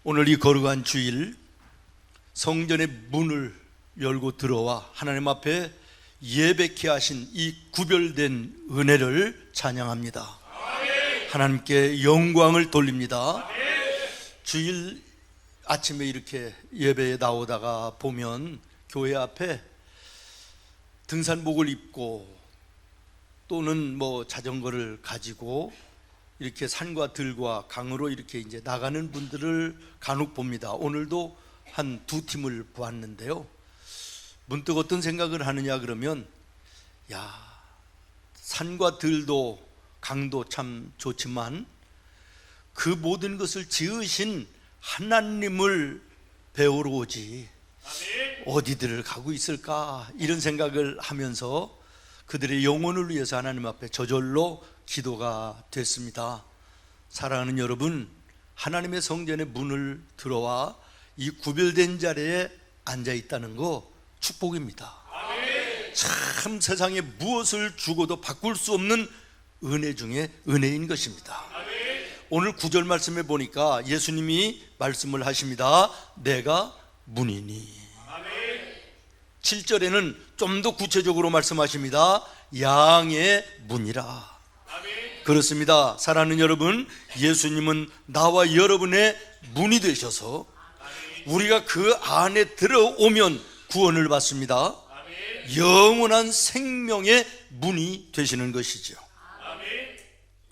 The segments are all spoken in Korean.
오늘 이 거룩한 주일 성전의 문을 열고 들어와 하나님 앞에 예배케 하신 이 구별된 은혜를 찬양합니다. 하나님께 영광을 돌립니다. 주일 아침에 이렇게 예배에 나오다가 보면 교회 앞에 등산복을 입고 또는 자전거를 가지고 이렇게 산과 들과 강으로 이렇게 이제 나가는 분들을 간혹 봅니다. 오늘도 한 두 팀을 보았는데요. 문득 어떤 생각을 하느냐 그러면, 산과 들도 강도 참 좋지만 그 모든 것을 지으신 하나님을 배우러 오지 어디들을 가고 있을까, 이런 생각을 하면서 그들의 영혼을 위해서 하나님 앞에 저절로 기도가 됐습니다. 사랑하는 여러분, 하나님의 성전의 문을 들어와 이 구별된 자리에 앉아 있다는 거 축복입니다. 참 세상에 무엇을 주고도 바꿀 수 없는 은혜 중에 은혜인 것입니다. 오늘 9절 말씀에 보니까 예수님이 말씀을 하십니다. 내가 문이니. 7절에는 좀 더 구체적으로 말씀하십니다. 양의 문이라. 그렇습니다. 사랑하는 여러분, 예수님은 나와 여러분의 문이 되셔서 우리가 그 안에 들어오면 구원을 받습니다. 영원한 생명의 문이 되시는 것이죠.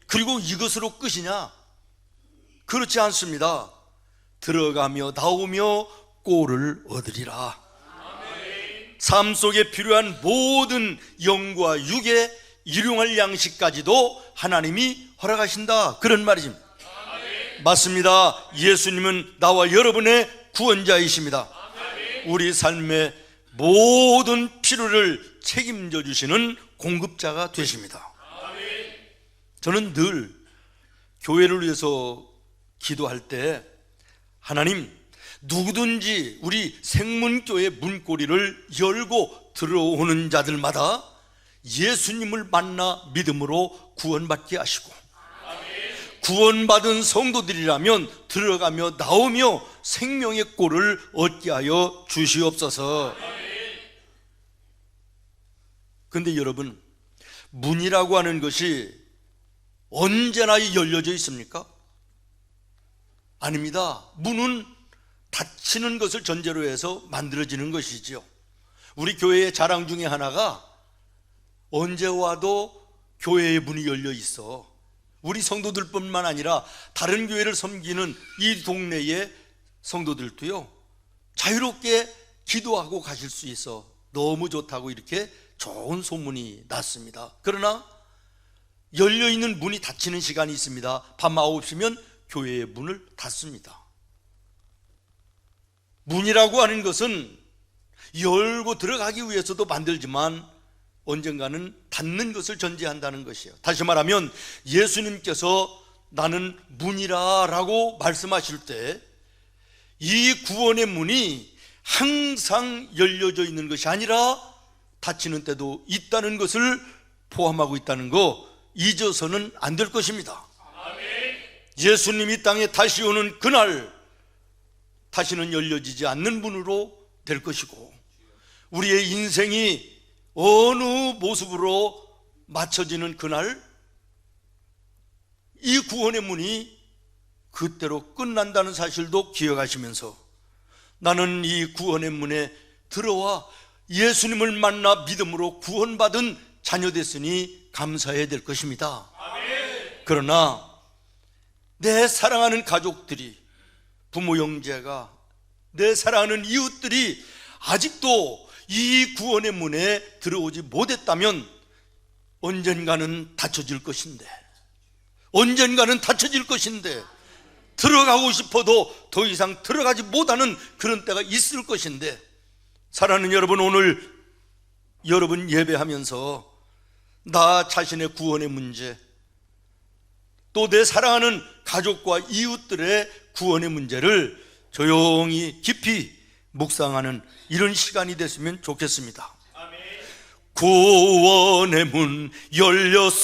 그리고 이것으로 끝이냐? 그렇지 않습니다. 들어가며 나오며 꼴을 얻으리라. 삶 속에 필요한 모든 영과 육의 일용할 양식까지도 하나님이 허락하신다, 그런 말이죠. 맞습니다. 예수님은 나와 여러분의 구원자이십니다. 우리 삶의 모든 필요를 책임져 주시는 공급자가 되십니다. 저는 늘 교회를 위해서 기도할 때, 하나님, 누구든지 우리 생문교회 문고리를 열고 들어오는 자들마다 예수님을 만나 믿음으로 구원받게 하시고, 구원받은 성도들이라면 들어가며 나오며 생명의 꼴을 얻게 하여 주시옵소서. 그런데 여러분, 문이라고 하는 것이 언제나 열려져 있습니까? 아닙니다. 문은 닫히는 것을 전제로 해서 만들어지는 것이죠. 우리 교회의 자랑 중에 하나가 언제 와도 교회의 문이 열려 있어. 우리 성도들뿐만 아니라 다른 교회를 섬기는 이 동네의 성도들도요, 자유롭게 기도하고 가실 수 있어 너무 좋다고 이렇게 좋은 소문이 났습니다. 그러나 열려있는 문이 닫히는 시간이 있습니다. 밤 9시면 교회의 문을 닫습니다. 문이라고 하는 것은 열고 들어가기 위해서도 만들지만 언젠가는 닫는 것을 전제한다는 것이에요. 다시 말하면 예수님께서 나는 문이라 라고 말씀하실 때 이 구원의 문이 항상 열려져 있는 것이 아니라 닫히는 때도 있다는 것을 포함하고 있다는 거 잊어서는 안 될 것입니다. 예수님이 땅에 다시 오는 그날 다시는 열려지지 않는 문으로 될 것이고, 우리의 인생이 어느 모습으로 맞춰지는 그날 이 구원의 문이 그때로 끝난다는 사실도 기억하시면서, 나는 이 구원의 문에 들어와 예수님을 만나 믿음으로 구원받은 자녀 됐으니 감사해야 될 것입니다. 그러나 내 사랑하는 가족들이, 부모 형제가, 내 사랑하는 이웃들이 아직도 이 구원의 문에 들어오지 못했다면 언젠가는 닫혀질 것인데, 들어가고 싶어도 더 이상 들어가지 못하는 그런 때가 있을 것인데, 사랑하는 여러분, 오늘 여러분 예배하면서 나 자신의 구원의 문제, 또 내 사랑하는 가족과 이웃들의 구원의 문제를 조용히 깊이 묵상하는 이런 시간이 됐으면 좋겠습니다. 구원의 문 열렸으니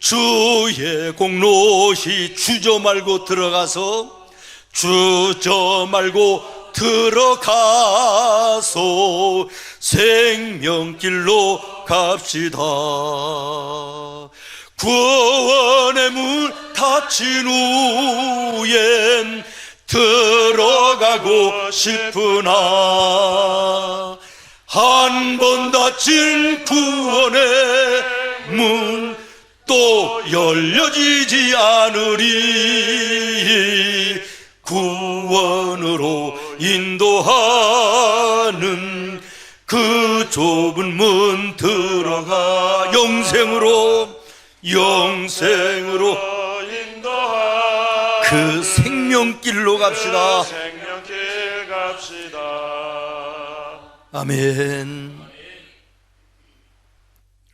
주의 공로시 주저 말고 들어가서 주저 말고 들어가서 생명길로 갑시다. 구원의 문 닫힌 후엔 들어가고 싶으나 한 번 닫힌 구원의 문 또 열려지지 않으리. 구원으로 인도하는 그 좁은 문 들어가 영생으로 인도하 그 생명길로 갑시다. 생명길 갑시다. 아멘.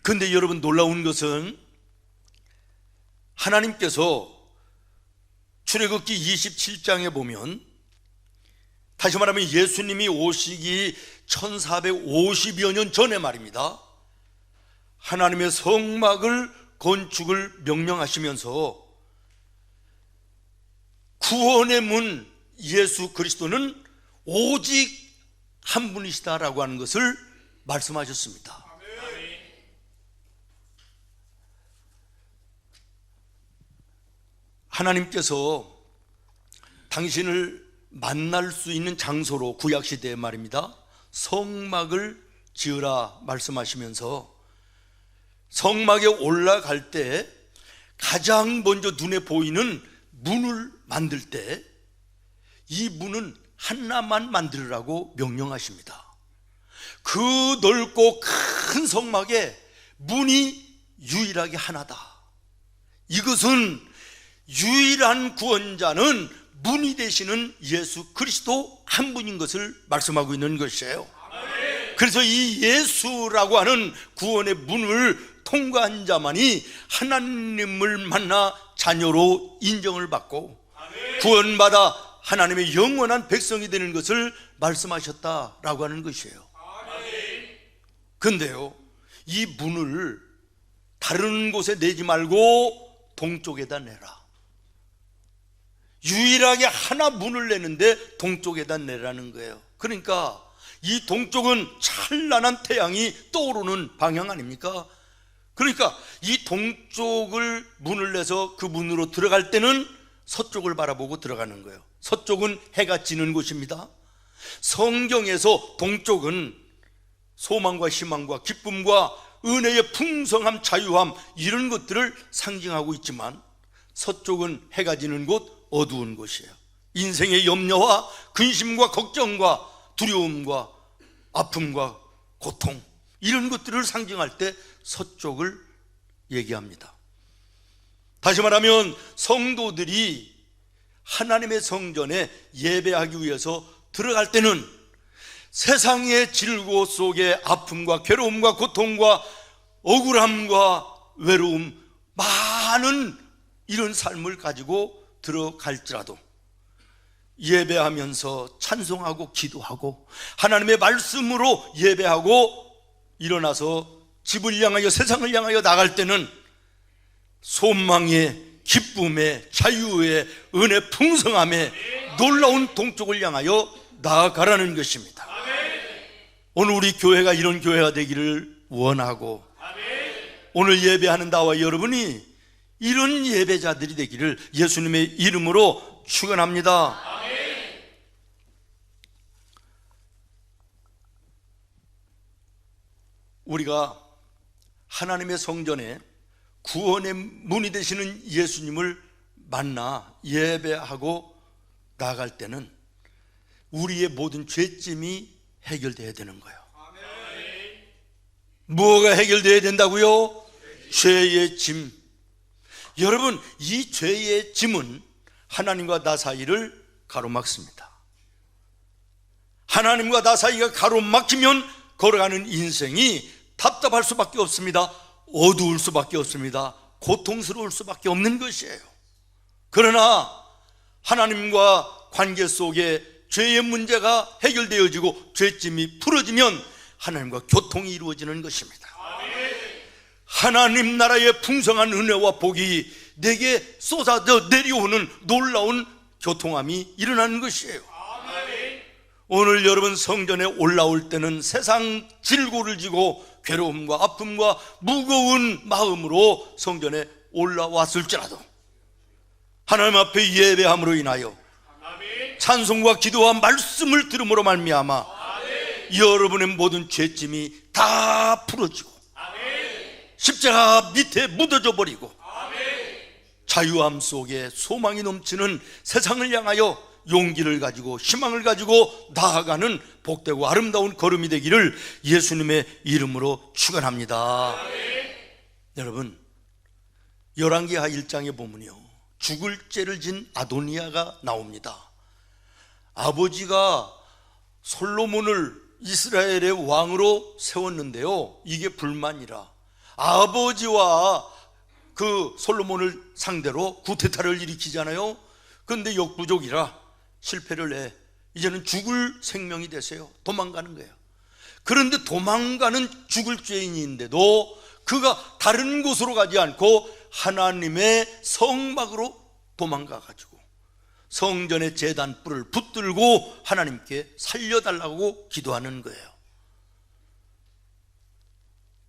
근데 여러분, 놀라운 것은 하나님께서 출애굽기 27장에 보면, 다시 말하면 예수님이 오시기 1450여 년 전에 말입니다, 하나님의 성막을 건축을 명령하시면서 구원의 문 예수 그리스도는 오직 한 분이시다라고 하는 것을 말씀하셨습니다. 하나님께서 당신을 만날 수 있는 장소로 구약시대에 말입니다, 성막을 지으라 말씀하시면서 성막에 올라갈 때 가장 먼저 눈에 보이는 문을 만들 때 이 문은 하나만 만들으라고 명령하십니다. 그 넓고 큰 성막에 문이 유일하게 하나다. 이것은 유일한 구원자는 문이 되시는 예수 그리스도 한 분인 것을 말씀하고 있는 것이에요. 그래서 이 예수라고 하는 구원의 문을 통과한 자만이 하나님을 만나 자녀로 인정을 받고 구원받아 하나님의 영원한 백성이 되는 것을 말씀하셨다라고 하는 것이에요. 그런데요, 이 문을 다른 곳에 내지 말고 동쪽에다 내라. 유일하게 하나 문을 내는데 동쪽에다 내라는 거예요. 그러니까 이 동쪽은 찬란한 태양이 떠오르는 방향 아닙니까? 그러니까 이 동쪽을 문을 내서 그 문으로 들어갈 때는 서쪽을 바라보고 들어가는 거예요. 서쪽은 해가 지는 곳입니다. 성경에서 동쪽은 소망과 희망과 기쁨과 은혜의 풍성함, 자유함, 이런 것들을 상징하고 있지만 서쪽은 해가 지는 곳, 어두운 곳이에요. 인생의 염려와 근심과 걱정과 두려움과 아픔과 고통, 이런 것들을 상징할 때 서쪽을 얘기합니다. 다시 말하면 성도들이 하나님의 성전에 예배하기 위해서 들어갈 때는 세상의 질고 속에 아픔과 괴로움과 고통과 억울함과 외로움, 많은 이런 삶을 가지고 들어갈지라도 예배하면서 찬송하고 기도하고 하나님의 말씀으로 예배하고 일어나서 집을 향하여 세상을 향하여 나갈 때는 소망의 기쁨의 자유의 은혜 풍성함의 놀라운 동쪽을 향하여 나아가라는 것입니다. 오늘 우리 교회가 이런 교회가 되기를 원하고 오늘 예배하는 나와 여러분이 이런 예배자들이 되기를 예수님의 이름으로 축원합니다. 우리가 하나님의 성전에 구원의 문이 되시는 예수님을 만나 예배하고 나아갈 때는 우리의 모든 죄짐이 해결되어야 되는 거예요. 뭐가 해결되어야 된다고요? 죄의 짐. 여러분, 이 죄의 짐은 하나님과 나 사이를 가로막습니다. 하나님과 나 사이가 가로막히면 걸어가는 인생이 답답할 수밖에 없습니다. 어두울 수밖에 없습니다. 고통스러울 수밖에 없는 것이에요. 그러나 하나님과 관계 속에 죄의 문제가 해결되어지고 죄짐이 풀어지면 하나님과 교통이 이루어지는 것입니다. 하나님 나라의 풍성한 은혜와 복이 내게 쏟아져 내려오는 놀라운 교통함이 일어나는 것이에요. 오늘 여러분 성전에 올라올 때는 세상 질고를 지고 괴로움과 아픔과 무거운 마음으로 성전에 올라왔을지라도 하나님 앞에 예배함으로 인하여 찬송과 기도와 말씀을 들음으로 말미암아 여러분의 모든 죄짐이 다 풀어지고 십자가 밑에 묻어져 버리고 자유함 속에 소망이 넘치는 세상을 향하여 용기를 가지고 희망을 가지고 나아가는 복되고 아름다운 걸음이 되기를 예수님의 이름으로 축원합니다. 여러분, 열왕기하 1장에 보면요, 죽을 죄를 진 아도니아가 나옵니다. 아버지가 솔로몬을 이스라엘의 왕으로 세웠는데요, 이게 불만이라 아버지와 그 솔로몬을 상대로 구테타를 일으키잖아요. 그런데 역부족이라 실패를 해 이제는 죽을 생명이 되세요. 도망가는 거예요. 그런데 도망가는 죽을 죄인인데도 그가 다른 곳으로 가지 않고 하나님의 성막으로 도망가가지고 성전의 제단 뿔을 붙들고 하나님께 살려달라고 기도하는 거예요.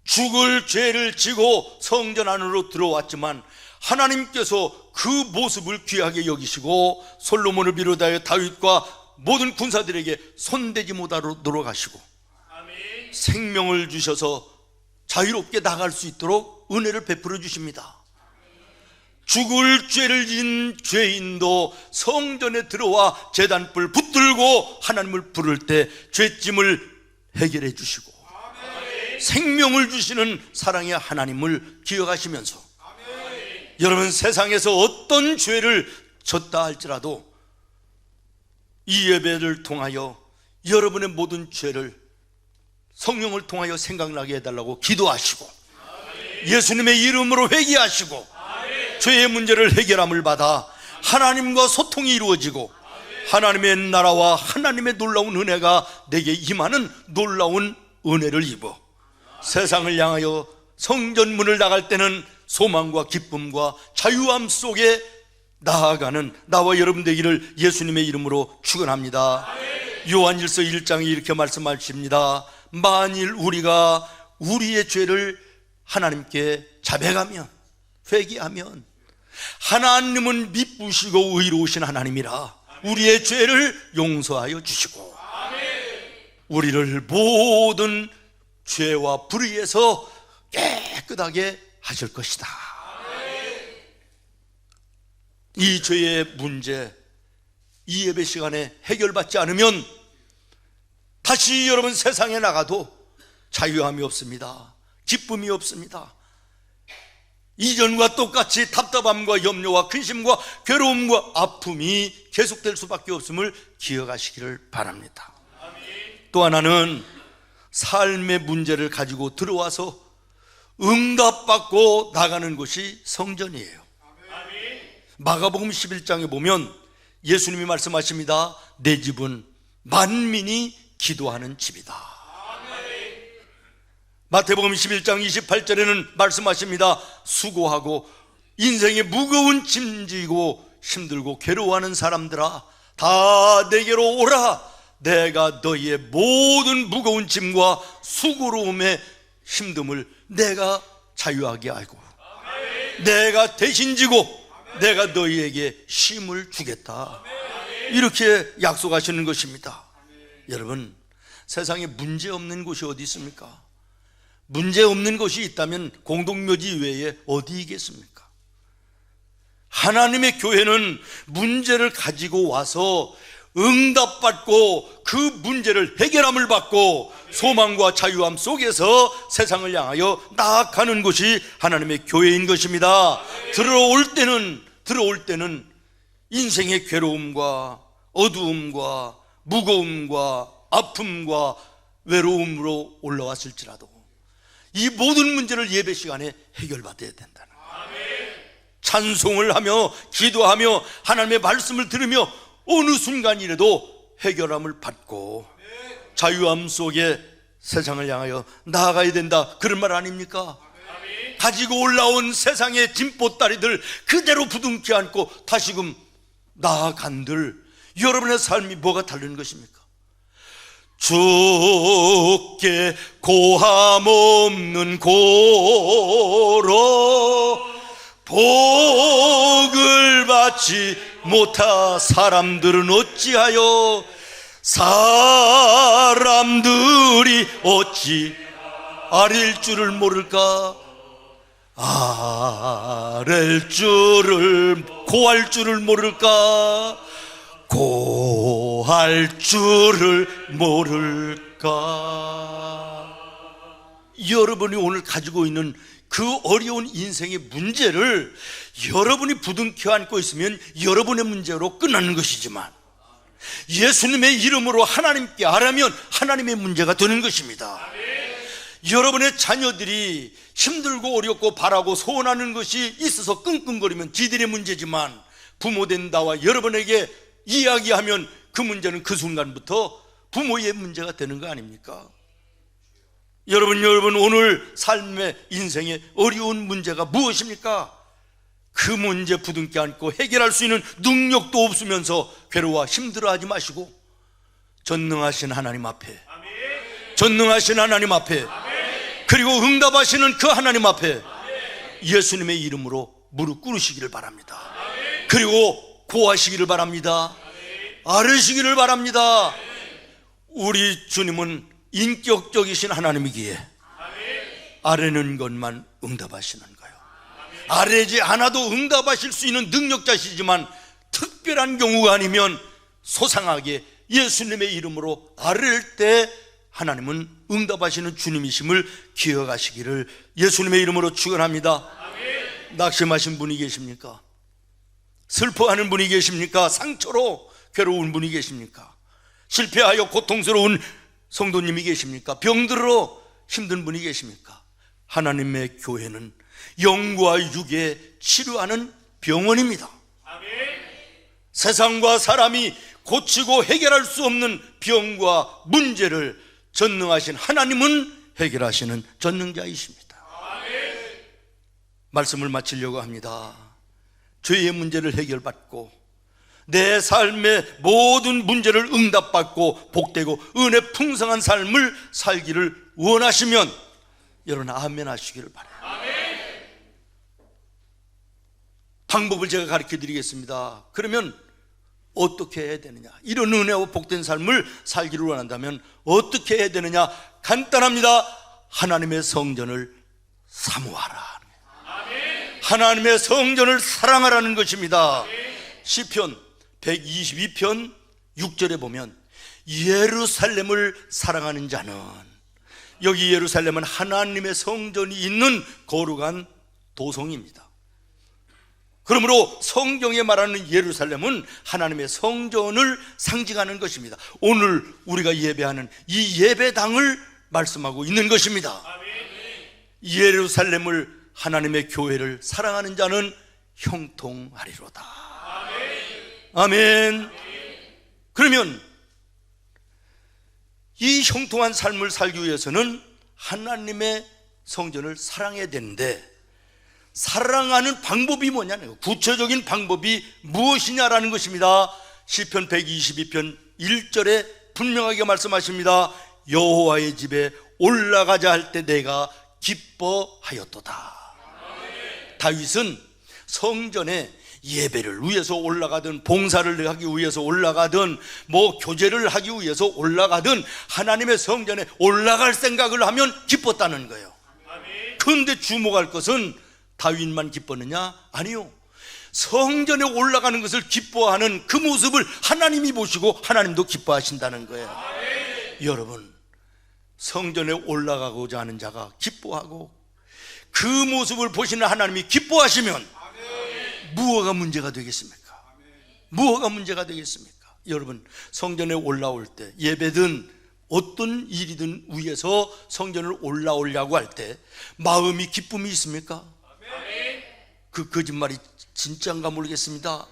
죽을 죄를 지고 성전 안으로 들어왔지만 하나님께서 그 모습을 귀하게 여기시고 솔로몬을 비롯하여 다윗과 모든 군사들에게 손대지 못하도록 하시고 생명을 주셔서 자유롭게 나갈 수 있도록 은혜를 베풀어 주십니다. 죽을 죄를 진 죄인도 성전에 들어와 제단불 붙들고 하나님을 부를 때 죄짐을 해결해 주시고 생명을 주시는 사랑의 하나님을 기억하시면서 여러분, 세상에서 어떤 죄를 졌다 할지라도 이 예배를 통하여 여러분의 모든 죄를 성령을 통하여 생각나게 해달라고 기도하시고 예수님의 이름으로 회개하시고 죄의 문제를 해결함을 받아 하나님과 소통이 이루어지고 하나님의 나라와 하나님의 놀라운 은혜가 내게 임하는 놀라운 은혜를 입어 세상을 향하여 성전 문을 나갈 때는 소망과 기쁨과 자유함 속에 나아가는 나와 여러분 되기를 예수님의 이름으로 축원합니다. 요한일서 1장에 이렇게 말씀하십니다. 만일 우리가 우리의 죄를 하나님께 자백하면, 회개하면 하나님은 미쁘시고 의로우신 하나님이라 우리의 죄를 용서하여 주시고 우리를 모든 죄와 불의에서 깨끗하게 하실 것이다. 이 죄의 문제, 이 예배 시간에 해결받지 않으면 다시 여러분 세상에 나가도 자유함이 없습니다. 기쁨이 없습니다. 이전과 똑같이 답답함과 염려와 근심과 괴로움과 아픔이 계속될 수밖에 없음을 기억하시기를 바랍니다. 또 하나는 삶의 문제를 가지고 들어와서 응답받고 나가는 곳이 성전이에요. 마가복음 11장에 보면 예수님이 말씀하십니다. 내 집은 만민이 기도하는 집이다. 마태복음 11장 28절에는 말씀하십니다. 수고하고 인생의 무거운 짐 지고 힘들고 괴로워하는 사람들아, 다 내게로 오라. 내가 너희의 모든 무거운 짐과 수고로움의 힘듦을 내가 자유하게 하고 내가 대신 지고 내가 너희에게 쉼을 주겠다. 이렇게 약속하시는 것입니다. 여러분, 세상에 문제 없는 곳이 어디 있습니까? 문제 없는 곳이 있다면 공동묘지 외에 어디 있겠습니까? 하나님의 교회는 문제를 가지고 와서 응답받고 그 문제를 해결함을 받고 소망과 자유함 속에서 세상을 향하여 나아가는 곳이 하나님의 교회인 것입니다. 들어올 때는 인생의 괴로움과 어두움과 무거움과 아픔과 외로움으로 올라왔을지라도 이 모든 문제를 예배 시간에 해결받아야 된다는 거예요. 찬송을 하며 기도하며 하나님의 말씀을 들으며 어느 순간이라도 해결함을 받고 자유함 속에 세상을 향하여 나아가야 된다, 그런 말 아닙니까? 가지고 올라온 세상의 진보따리들 그대로 부둥켜 안고 다시금 나아간들 여러분의 삶이 뭐가 다른 것입니까? 주께 고함 없는 고로 복을 받지 못한 사람들은 어찌하여 사람들이 어찌 아랠 줄을 모를까? 아랠 줄을 고할 줄을 모를까? 고할 줄을 모를까? 여러분이 오늘 가지고 있는 그 어려운 인생의 문제를 여러분이 부둥켜 안고 있으면 여러분의 문제로 끝나는 것이지만 예수님의 이름으로 하나님께 아뢰면 하나님의 문제가 되는 것입니다. 여러분의 자녀들이 힘들고 어렵고 바라고 소원하는 것이 있어서 끙끙거리면 지들의 문제지만 부모된 나와 여러분에게 이야기하면 그 문제는 그 순간부터 부모의 문제가 되는 거 아닙니까? 여러분 오늘 삶의 인생의 어려운 문제가 무엇입니까? 그 문제 부둥켜 안고 해결할 수 있는 능력도 없으면서 괴로워 힘들어하지 마시고 전능하신 하나님 앞에, 전능하신 하나님 앞에, 그리고 응답하시는 그 하나님 앞에 예수님의 이름으로 무릎 꿇으시기를 바랍니다. 그리고 고하시기를 바랍니다. 아뢰시기를 바랍니다. 우리 주님은 인격적이신 하나님이기에 아뢰는 것만 응답하시는 거예요. 아뢰지 않아도 응답하실 수 있는 능력자시지만 특별한 경우가 아니면 소상하게 예수님의 이름으로 아뢰을 때 하나님은 응답하시는 주님이심을 기억하시기를 예수님의 이름으로 축원합니다. 낙심하신 분이 계십니까? 슬퍼하는 분이 계십니까? 상처로 괴로운 분이 계십니까? 실패하여 고통스러운 성도님이 계십니까? 병들어 힘든 분이 계십니까? 하나님의 교회는 영과 육에 치료하는 병원입니다. 세상과 사람이 고치고 해결할 수 없는 병과 문제를 전능하신 하나님은 해결하시는 전능자이십니다. 말씀을 마치려고 합니다. 죄의 문제를 해결받고 내 삶의 모든 문제를 응답받고 복되고 은혜 풍성한 삶을 살기를 원하시면 여러분 아멘 하시기를 바라요. 방법을 제가 가르쳐 드리겠습니다. 그러면 어떻게 해야 되느냐? 이런 은혜와 복된 삶을 살기를 원한다면 어떻게 해야 되느냐? 간단합니다. 하나님의 성전을 사모하라. 하나님의 성전을 사랑하라는 것입니다. 시편 122편 6절에 보면 예루살렘을 사랑하는 자는, 여기 예루살렘은 하나님의 성전이 있는 거룩한 도성입니다. 그러므로 성경에 말하는 예루살렘은 하나님의 성전을 상징하는 것입니다. 오늘 우리가 예배하는 이 예배당을 말씀하고 있는 것입니다. 예루살렘을, 하나님의 교회를 사랑하는 자는 형통하리로다. 아멘. 그러면 이 형통한 삶을 살기 위해서는 하나님의 성전을 사랑해야 되는데, 사랑하는 방법이 뭐냐는, 구체적인 방법이 무엇이냐라는 것입니다. 시편 122편 1절에 분명하게 말씀하십니다. 여호와의 집에 올라가자 할 때 내가 기뻐하였도다. 다윗은 성전에 예배를 위해서 올라가든 봉사를 하기 위해서 올라가든 교제를 하기 위해서 올라가든 하나님의 성전에 올라갈 생각을 하면 기뻤다는 거예요. 그런데 주목할 것은 다윗만 기뻤느냐? 아니요. 성전에 올라가는 것을 기뻐하는 그 모습을 하나님이 보시고 하나님도 기뻐하신다는 거예요. 여러분, 성전에 올라가고자 하는 자가 기뻐하고 그 모습을 보시는 하나님이 기뻐하시면 무엇가 문제가 되겠습니까? 무엇가 문제가 되겠습니까? 여러분, 성전에 올라올 때 예배든 어떤 일이든 위해서 성전을 올라오려고 할 때 마음이 기쁨이 있습니까? 그 거짓말이 진짜인가 모르겠습니다.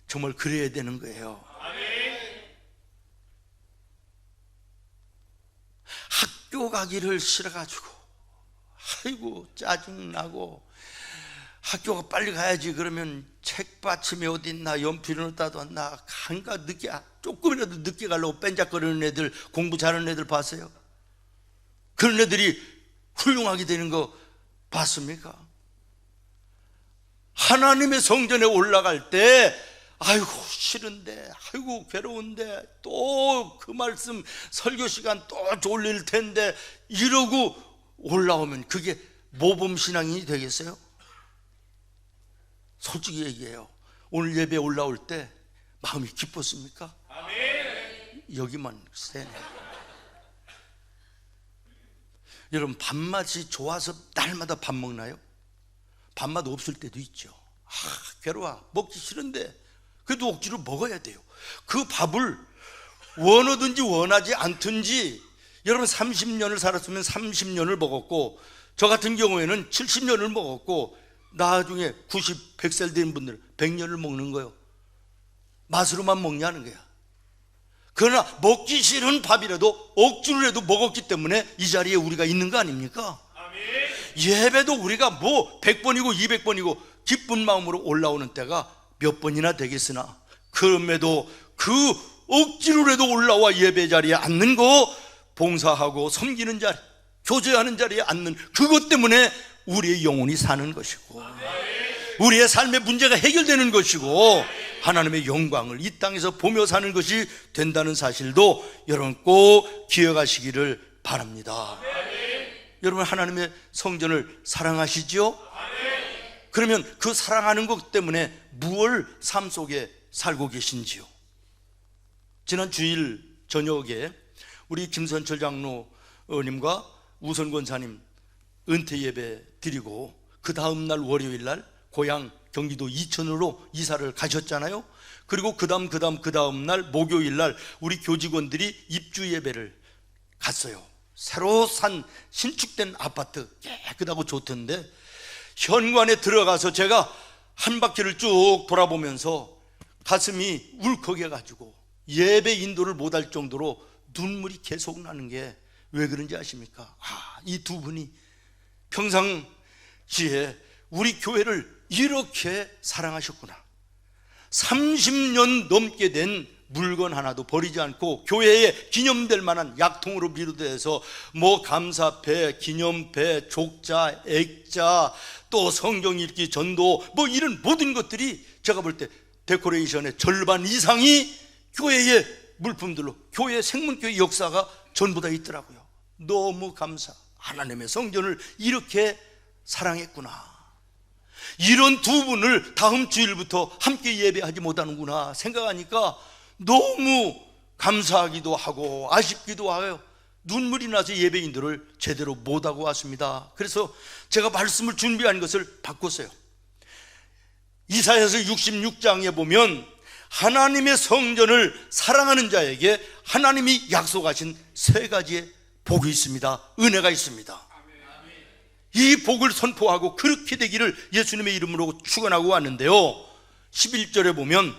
정말 그래야 되는 거예요. 학교 가기를 싫어가지고 아이고 짜증나고, 학교가 빨리 가야지 그러면 책받침이 어딨나, 연필은 어디다 뒀나, 한가 늦게, 조금이라도 늦게 가려고 뺀작거리는 애들, 공부 잘하는 애들 봤어요? 그런 애들이 훌륭하게 되는 거 봤습니까? 하나님의 성전에 올라갈 때 아이고 싫은데, 아이고 괴로운데, 또 그 말씀 설교 시간 또 졸릴 텐데 이러고 올라오면 그게 모범신앙인이 되겠어요? 솔직히 얘기해요. 오늘 예배 올라올 때 마음이 기뻤습니까? 아멘. 여기만 세네. 여러분, 밥맛이 좋아서 날마다 밥 먹나요? 밥맛 없을 때도 있죠. 괴로워, 먹기 싫은데 그래도 억지로 먹어야 돼요. 그 밥을 원하든지 원하지 않든지, 여러분 30년을 살았으면 30년을 먹었고, 저 같은 경우에는 70년을 먹었고, 나중에 90, 100살 된 분들 100년을 먹는 거예요. 맛으로만 먹냐는 거야. 그러나 먹기 싫은 밥이라도 억지로라도 먹었기 때문에 이 자리에 우리가 있는 거 아닙니까? 예배도 우리가 뭐 100번이고 200번이고 기쁜 마음으로 올라오는 때가 몇 번이나 되겠으나, 그럼에도 그 억지로라도 올라와 예배 자리에 앉는 거, 봉사하고 섬기는 자리, 교제하는 자리에 앉는 그것 때문에 우리의 영혼이 사는 것이고, 우리의 삶의 문제가 해결되는 것이고, 하나님의 영광을 이 땅에서 보며 사는 것이 된다는 사실도 여러분 꼭 기억하시기를 바랍니다. 여러분, 하나님의 성전을 사랑하시죠? 그러면 그 사랑하는 것 때문에 무엇을 삶 속에 살고 계신지요? 지난 주일 저녁에 우리 김선철 장로님과 우선 권사님 은퇴 예배 드리고, 그 다음날 월요일 날 고향 경기도 이천으로 이사를 가셨잖아요. 그리고 그 다음 날 목요일 날 우리 교직원들이 입주 예배를 갔어요. 새로 산 신축된 아파트, 깨끗하고 좋던데 현관에 들어가서 제가 한 바퀴를 쭉 돌아보면서 가슴이 울컥해가지고 예배 인도를 못할 정도로 눈물이 계속 나는 게 왜 그런지 아십니까? 이 두 분이 평상시에 우리 교회를 이렇게 사랑하셨구나. 30년 넘게 된 물건 하나도 버리지 않고 교회에 기념될 만한 약통으로 비롯해서 뭐 감사패, 기념패, 족자, 액자, 또 성경 읽기 전도, 뭐 이런 모든 것들이 제가 볼 때 데코레이션의 절반 이상이 교회의 물품들로, 교회 생문교회 역사가 전부 다 있더라고요. 너무 감사. 하나님의 성전을 이렇게 사랑했구나. 이런 두 분을 다음 주일부터 함께 예배하지 못하는구나 생각하니까 너무 감사하기도 하고 아쉽기도 하고요. 눈물이 나서 예배인들을 제대로 못하고 왔습니다. 그래서 제가 말씀을 준비한 것을 바꿨어요. 이사야서 66장에 보면 하나님의 성전을 사랑하는 자에게 하나님이 약속하신 세 가지의 복이 있습니다. 은혜가 있습니다. 이 복을 선포하고 그렇게 되기를 예수님의 이름으로 축원하고 왔는데요, 11절에 보면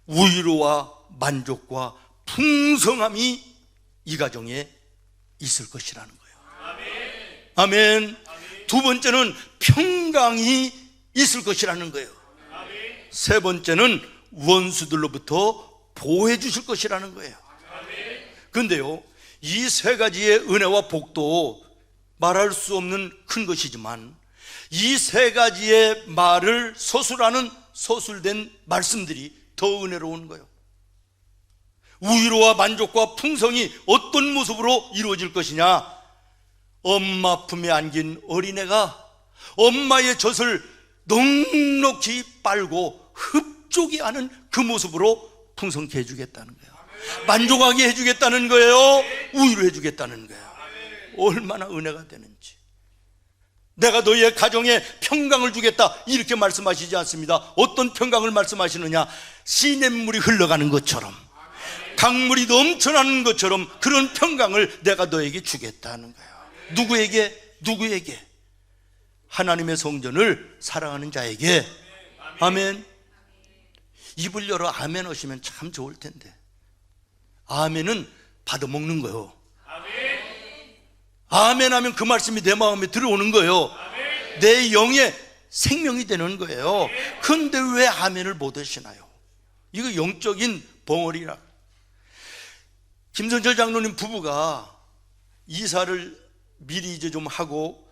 우유로와 만족과 풍성함이 이 가정에 있을 것이라는 거예요. 아멘. 두 번째는 평강이 있을 것이라는 거예요. 세 번째는 원수들로부터 보호해 주실 것이라는 거예요. 그런데요, 이 세 가지의 은혜와 복도 말할 수 없는 큰 것이지만, 이 세 가지의 말을 서술하는 서술된 말씀들이 더 은혜로운 거예요. 우유로와 만족과 풍성이 어떤 모습으로 이루어질 것이냐? 엄마 품에 안긴 어린애가 엄마의 젖을 넉넉히 빨고 흡족이 하는 그 모습으로 풍성케 해주겠다는 거예요. 만족하게 해주겠다는 거예요. 우유로 해주겠다는 거예요. 얼마나 은혜가 되는지. 내가 너희의 가정에 평강을 주겠다 이렇게 말씀하시지 않습니다. 어떤 평강을 말씀하시느냐? 시냇물이 흘러가는 것처럼, 강물이 넘쳐나는 것처럼 그런 평강을 내가 너에게 주겠다는 거예요. 누구에게? 하나님의 성전을 사랑하는 자에게. 아멘. 입을 열어 아멘 하시면 참 좋을 텐데. 아멘은 받아먹는 거예요. 아멘 하면 그 말씀이 내 마음에 들어오는 거예요. 내 영의 생명이 되는 거예요. 그런데 왜 아멘을 못 하시나요? 이거 영적인 벙어리라. 김선철 장로님 부부가 이사를 미리 이제 좀 하고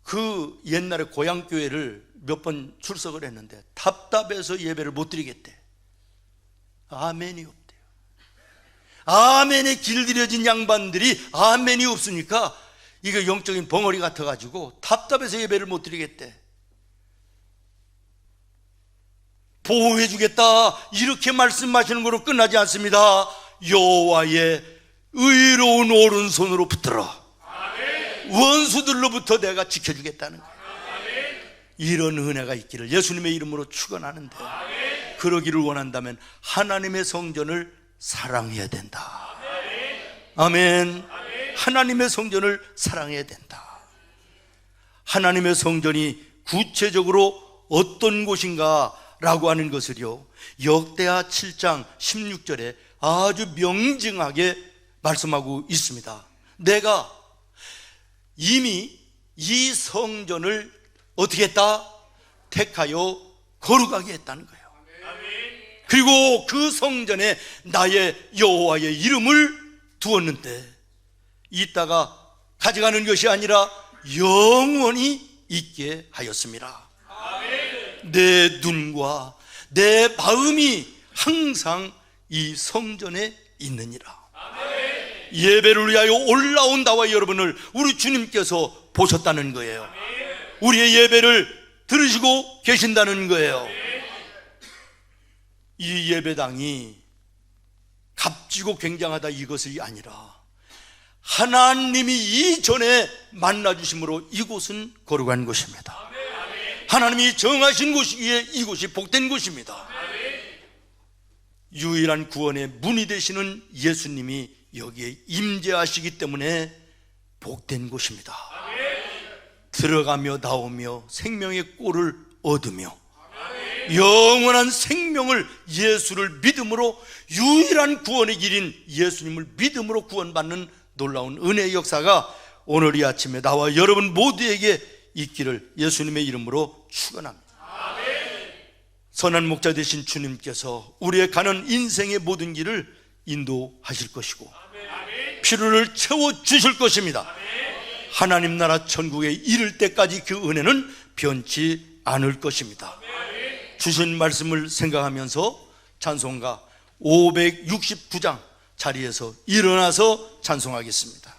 그 옛날에 고향교회를 몇 번 출석을 했는데 답답해서 예배를 못 드리겠대. 아멘이 없대요. 아멘에 길들여진 양반들이 아멘이 없으니까 이거 영적인 벙어리 같아가지고 답답해서 예배를 못 드리겠대. 보호해 주겠다 이렇게 말씀하시는 거로 끝나지 않습니다. 여호와의 의로운 오른손으로 붙들어 원수들로부터 내가 지켜주겠다는 거예요. 이런 은혜가 있기를 예수님의 이름으로 축원하는데, 그러기를 원한다면 하나님의 성전을 사랑해야 된다. 아멘. 하나님의 성전을 사랑해야 된다. 하나님의 성전이 구체적으로 어떤 곳인가 라고 하는 것을요, 역대하 7장 16절에 아주 명징하게 말씀하고 있습니다. 내가 이미 이 성전을 어떻게 했다? 택하여 거룩하게 했다는 거예요. 그리고 그 성전에 나의 여호와의 이름을 두었는데 이따가 가져가는 것이 아니라 영원히 있게 하였습니다. 내 눈과 내 마음이 항상 이 성전에 있느니라. 예배를 위하여 올라온 나와 여러분을 우리 주님께서 보셨다는 거예요. 우리의 예배를 들으시고 계신다는 거예요. 이 예배당이 값지고 굉장하다 이것이 아니라 하나님이 이전에 만나주심으로 이곳은 거룩한 곳입니다. 하나님이 정하신 곳이기에 이곳이 복된 곳입니다. 유일한 구원의 문이 되시는 예수님이 여기에 임재하시기 때문에 복된 곳입니다. 들어가며 나오며 생명의 꼴을 얻으며 영원한 생명을 예수를 믿음으로, 유일한 구원의 길인 예수님을 믿음으로 구원받는 놀라운 은혜의 역사가 오늘 이 아침에 나와 여러분 모두에게 있기를 예수님의 이름으로 축원합니다. 선한 목자 되신 주님께서 우리의 가는 인생의 모든 길을 인도하실 것이고 필요를 채워주실 것입니다. 하나님 나라 천국에 이를 때까지 그 은혜는 변치 않을 것입니다. 주신 말씀을 생각하면서 찬송가 569장 자리에서 일어나서 찬송하겠습니다.